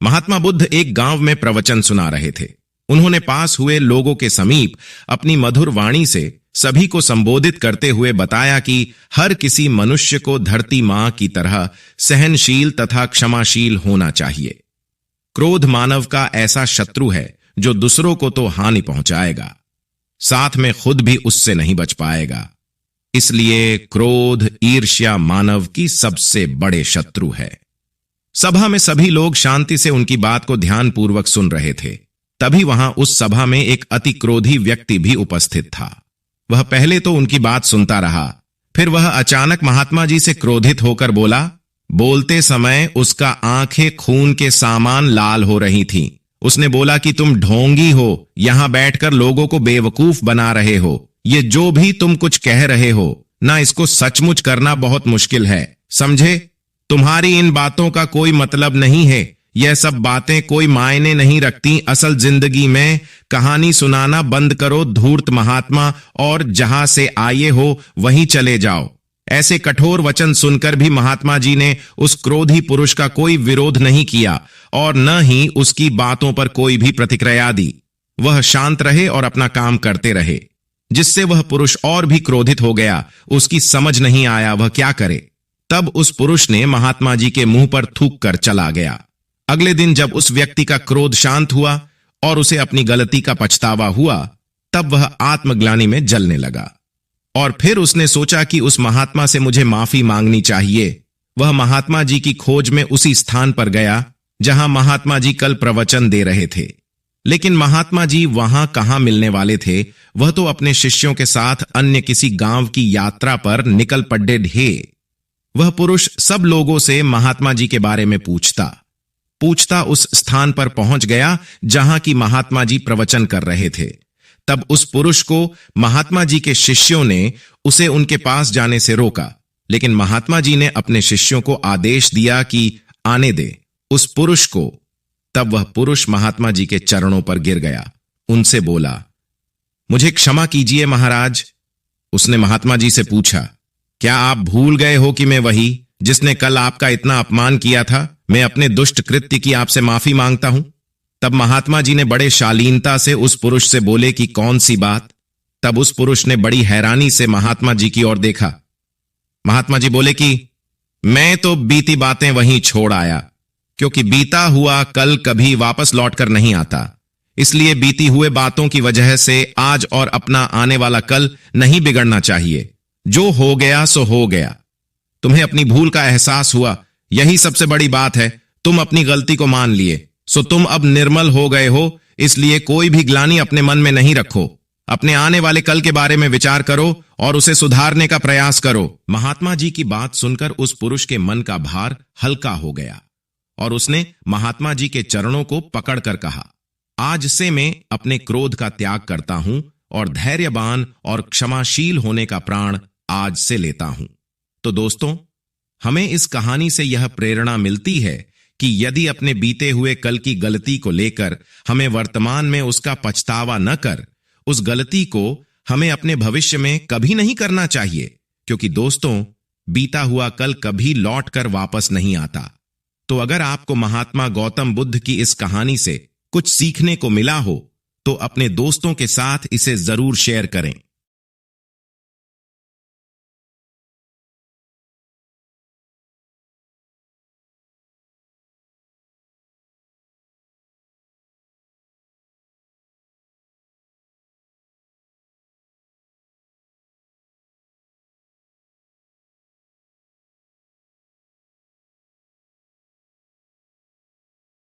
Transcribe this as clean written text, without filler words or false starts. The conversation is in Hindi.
महात्मा बुद्ध एक गांव में प्रवचन सुना रहे थे। उन्होंने पास हुए लोगों के समीप अपनी मधुर वाणी से सभी को संबोधित करते हुए बताया कि हर किसी मनुष्य को धरती मां की तरह सहनशील तथा क्षमाशील होना चाहिए। क्रोध मानव का ऐसा शत्रु है जो दूसरों को तो हानि पहुंचाएगा, साथ में खुद भी उससे नहीं बच पाएगा। इसलिए क्रोध, ईर्ष्या मानव की सबसे बड़े शत्रु है। सभा में सभी लोग शांति से उनकी बात को ध्यानपूर्वक सुन रहे थे। तभी वहां उस सभा में एक अति क्रोधी व्यक्ति भी उपस्थित था। वह पहले तो उनकी बात सुनता रहा, फिर वह अचानक महात्मा जी से क्रोधित होकर बोला। बोलते समय उसका आंखें खून के सामान लाल हो रही थीं। उसने बोला कि तुम ढोंगी हो, यहां बैठकर लोगों को बेवकूफ बना रहे हो। ये जो भी तुम कुछ कह रहे हो ना, इसको सचमुच करना बहुत मुश्किल है, समझे? तुम्हारी इन बातों का कोई मतलब नहीं है। यह सब बातें कोई मायने नहीं रखती। असल जिंदगी में कहानी सुनाना बंद करो धूर्त महात्मा, और जहां से आए हो वहीं चले जाओ। ऐसे कठोर वचन सुनकर भी महात्मा जी ने उस क्रोधी पुरुष का कोई विरोध नहीं किया और न ही उसकी बातों पर कोई भी प्रतिक्रिया दी। वह शांत रहे और अपना काम करते रहे, जिससे वह पुरुष और भी क्रोधित हो गया। उसकी समझ नहीं आया वह क्या करे। तब उस पुरुष ने महात्मा जी के मुंह पर थूक कर चला गया। अगले दिन जब उस व्यक्ति का क्रोध शांत हुआ और उसे अपनी गलती का पछतावा हुआ, तब वह आत्मग्लानि में जलने लगा और फिर उसने सोचा कि उस महात्मा से मुझे माफी मांगनी चाहिए। वह महात्मा जी की खोज में उसी स्थान पर गया जहां महात्मा जी कल प्रवचन दे रहे थे। लेकिन महात्मा जी वहां कहां मिलने वाले थे, वह तो अपने शिष्यों के साथ अन्य किसी गांव की यात्रा पर निकल पड़े ढे। वह पुरुष सब लोगों से महात्मा जी के बारे में पूछता उस स्थान पर पहुंच गया जहां की महात्मा जी प्रवचन कर रहे थे। तब उस पुरुष को महात्मा जी के शिष्यों ने उसे उनके पास जाने से रोका, लेकिन महात्मा जी ने अपने शिष्यों को आदेश दिया कि आने दे उस पुरुष को। तब वह पुरुष महात्मा जी के चरणों पर गिर गया, उनसे बोला, मुझे क्षमा कीजिए महाराज। उसने महात्मा जी से पूछा, क्या आप भूल गए हो कि मैं वही जिसने कल आपका इतना अपमान किया था? मैं अपने दुष्ट कृत्य की आपसे माफी मांगता हूं। तब महात्मा जी ने बड़े शालीनता से उस पुरुष से बोले कि कौन सी बात? तब उस पुरुष ने बड़ी हैरानी से महात्मा जी की ओर देखा। महात्मा जी बोले कि मैं तो बीती बातें वहीं छोड़ आया, क्योंकि बीता हुआ कल कभी वापस लौटकर नहीं आता। इसलिए बीती हुए बातों की वजह से आज और अपना आने वाला कल नहीं बिगड़ना चाहिए। जो हो गया सो हो गया। तुम्हें अपनी भूल का एहसास हुआ, यही सबसे बड़ी बात है। तुम अपनी गलती को मान लिए, सो तुम अब निर्मल हो गए हो। इसलिए कोई भी ग्लानि अपने मन में नहीं रखो। अपने आने वाले कल के बारे में विचार करो और उसे सुधारने का प्रयास करो। महात्मा जी की बात सुनकर उस पुरुष के मन का भार हल्का हो गया और उसने महात्मा जी के चरणों को पकड़कर कहा, आज से मैं अपने क्रोध का त्याग करता हूं और धैर्यवान और क्षमाशील होने का प्राण आज से लेता हूं। तो दोस्तों, हमें इस कहानी से यह प्रेरणा मिलती है कि यदि अपने बीते हुए कल की गलती को लेकर हमें वर्तमान में उसका पछतावा न कर, उस गलती को हमें अपने भविष्य में कभी नहीं करना चाहिए, क्योंकि दोस्तों, बीता हुआ कल कभी लौट कर वापस नहीं आता। तो अगर आपको महात्मा गौतम बुद्ध की इस कहानी से कुछ सीखने को मिला हो, तो अपने दोस्तों के साथ इसे जरूर शेयर करें।